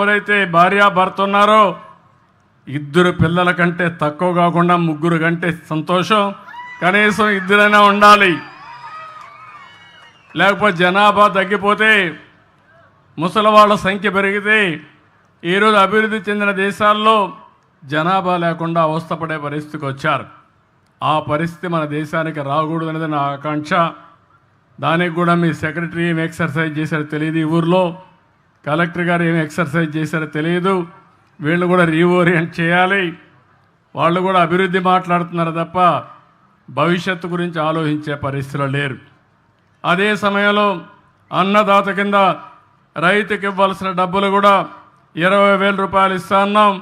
ఎవరైతే భార్యాభర్త ఉన్నారో ఇద్దరు పిల్లల కంటే తక్కువ కాకుండా ముగ్గురు కంటే సంతోషం, కనీసం ఇద్దరైనా ఉండాలి. లేకపోతే జనాభా తగ్గిపోతే, ముసలివాళ్ళ సంఖ్య పెరిగితే ఈరోజు అభివృద్ధి చెందిన దేశాల్లో జనాభా లేకుండా అవస్థపడే పరిస్థితికి వచ్చారు. ఆ పరిస్థితి మన దేశానికి రాకూడదు అనేది నా ఆకాంక్ష. దానికి కూడా మీ సెక్రటరీ ఏం ఎక్సర్సైజ్ చేశారో తెలియదు, ఈ ఊర్లో కలెక్టర్ గారు ఏం ఎక్సర్సైజ్ చేశారో తెలియదు. వీళ్ళు కూడా రీఓరియంట్ చేయాలి. వాళ్ళు కూడా అభివృద్ధి మాట్లాడుతున్నారు తప్ప భవిష్యత్తు గురించి ఆలోచించే పరిస్థితిలో లేరు. అదే సమయంలో అన్నదాత కింద రైతుకి ఇవ్వాల్సిన డబ్బులు కూడా 20,000 రూపాయలు ఇస్తా అన్నాం.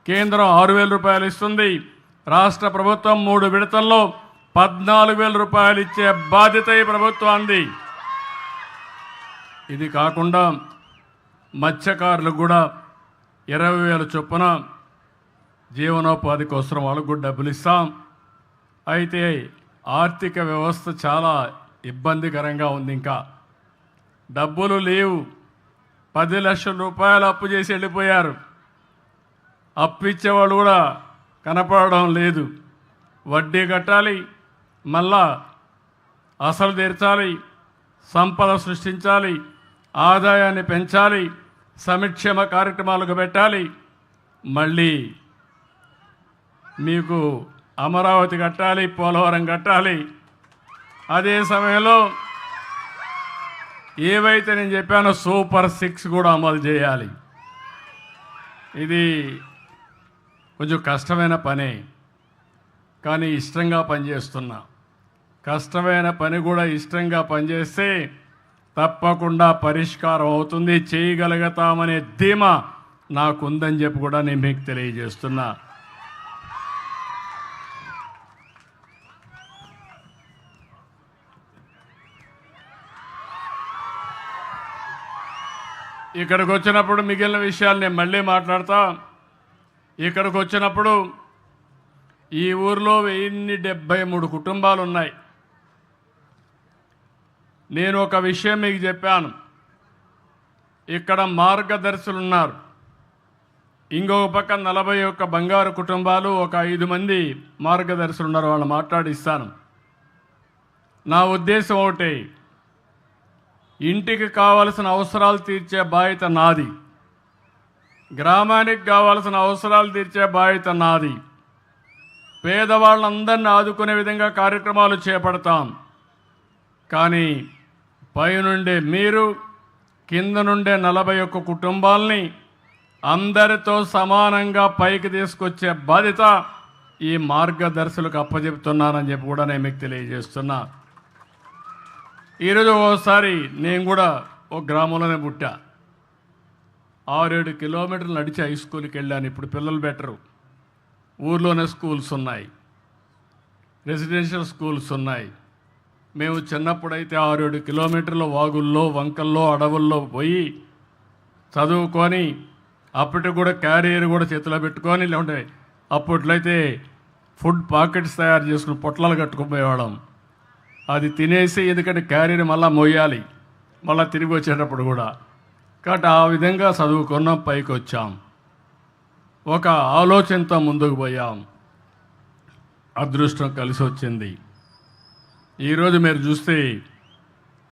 కేంద్రం 6,000 రూపాయలు ఇస్తుంది. రాష్ట్ర ప్రభుత్వం 3 విడతల్లో 14,000 రూపాయలు ఇచ్చే బాధ్యత ఈ ప్రభుత్వానికి. ఇది కాకుండా మత్స్యకారులకు కూడా 20,000 చొప్పున జీవనోపాధి కోసం వాళ్ళకు కూడా డబ్బులు ఇస్తాం. అయితే ఆర్థిక వ్యవస్థ చాలా ఇబ్బందికరంగా ఉంది. ఇంకా డబ్బులు లేవు. 10 లక్షల రూపాయలు అప్పు చేసి వెళ్ళిపోయారు. అప్పు ఇచ్చేవాళ్ళు కూడా కనపడడం లేదు. వడ్డీ కట్టాలి, మళ్ళా అసలు తీర్చాలి, సంపద సృష్టించాలి, ఆదాయాన్ని పెంచాలి, సంక్షేమ కార్యక్రమాలకు పెట్టాలి, మళ్ళీ మీకు అమరావతి కట్టాలి, పోలవరం కట్టాలి. అదే సమయంలో ఏవైతే నేను చెప్పానో సూపర్ 6 కూడా అమలు చేయాలి. ఇది కొంచెం కష్టమైన పనే, కానీ ఇష్టంగా పనిచేస్తున్నా. కష్టమైన పని కూడా ఇష్టంగా పనిచేస్తే తప్పకుండా పరిష్కారం అవుతుంది, చేయగలుగుతామనే ధీమా నాకుందని చెప్పి కూడా నేను మీకు తెలియజేస్తున్నా. ఇక్కడికి వచ్చినప్పుడు మిగిలిన విషయాలు నేను మళ్ళీ మాట్లాడతా. ఇక్కడికి వచ్చినప్పుడు ఈ ఊరిలో 1073 కుటుంబాలు ఉన్నాయి. నేను ఒక విషయం మీకు చెప్పాను, ఇక్కడ మార్గదర్శులు ఉన్నారు. ఇంకొక పక్క 41 బంగారు కుటుంబాలు, ఒక 5 మంది మార్గదర్శులు ఉన్నారు. వాళ్ళు మాట్లాడిస్తాను. నా ఉద్దేశం ఒకటే, ఇంటికి కావలసిన అవసరాలు తీర్చే బాధ్యత నాది, గ్రామానికి కావాల్సిన అవసరాలు తీర్చే బాధ్యత నాది. పేదవాళ్ళందరినీ ఆదుకునే విధంగా కార్యక్రమాలు చేపడతాం. కానీ పైనుండే మీరు, కింద నుండే 41 కుటుంబాలని అందరితో సమానంగా పైకి తీసుకొచ్చే బాధ్యత ఈ మార్గదర్శులకు అప్పచెప్తున్నానని చెప్పి కూడా నేను మీకు తెలియజేస్తున్నా. ఈరోజు ఓసారి నేను కూడా ఒక గ్రామంలోనే పుట్టా. 6-7 కిలోమీటర్లు నడిచి హై స్కూల్కి వెళ్ళాను. ఇప్పుడు పిల్లలు బెటరు, ఊర్లోనే స్కూల్స్ ఉన్నాయి, రెసిడెన్షియల్ స్కూల్స్ ఉన్నాయి. మేము చిన్నప్పుడైతే 6-7 కిలోమీటర్ల వాగుల్లో, వంకల్లో, అడవుల్లో పోయి చదువుకొని, అప్పటికి కూడా క్యారియర్ కూడా చేతిలో పెట్టుకొని, లేకుంటే అప్పట్లో అయితే ఫుడ్ పాకెట్స్ తయారు చేసుకుని పొట్లాలు కట్టుకుపోయేవాళ్ళం. అది తినేసి, ఎందుకంటే క్యారియర్ మళ్ళీ మోయాలి, మళ్ళీ తిరిగి వచ్చేటప్పుడు కూడా. కాబట్టి ఆ విధంగా చదువుకున్నాం, పైకి వచ్చాం, ఒక ఆలోచనతో ముందుకు పోయాం. అదృష్టం కలిసి వచ్చింది. ఈరోజు మీరు చూస్తే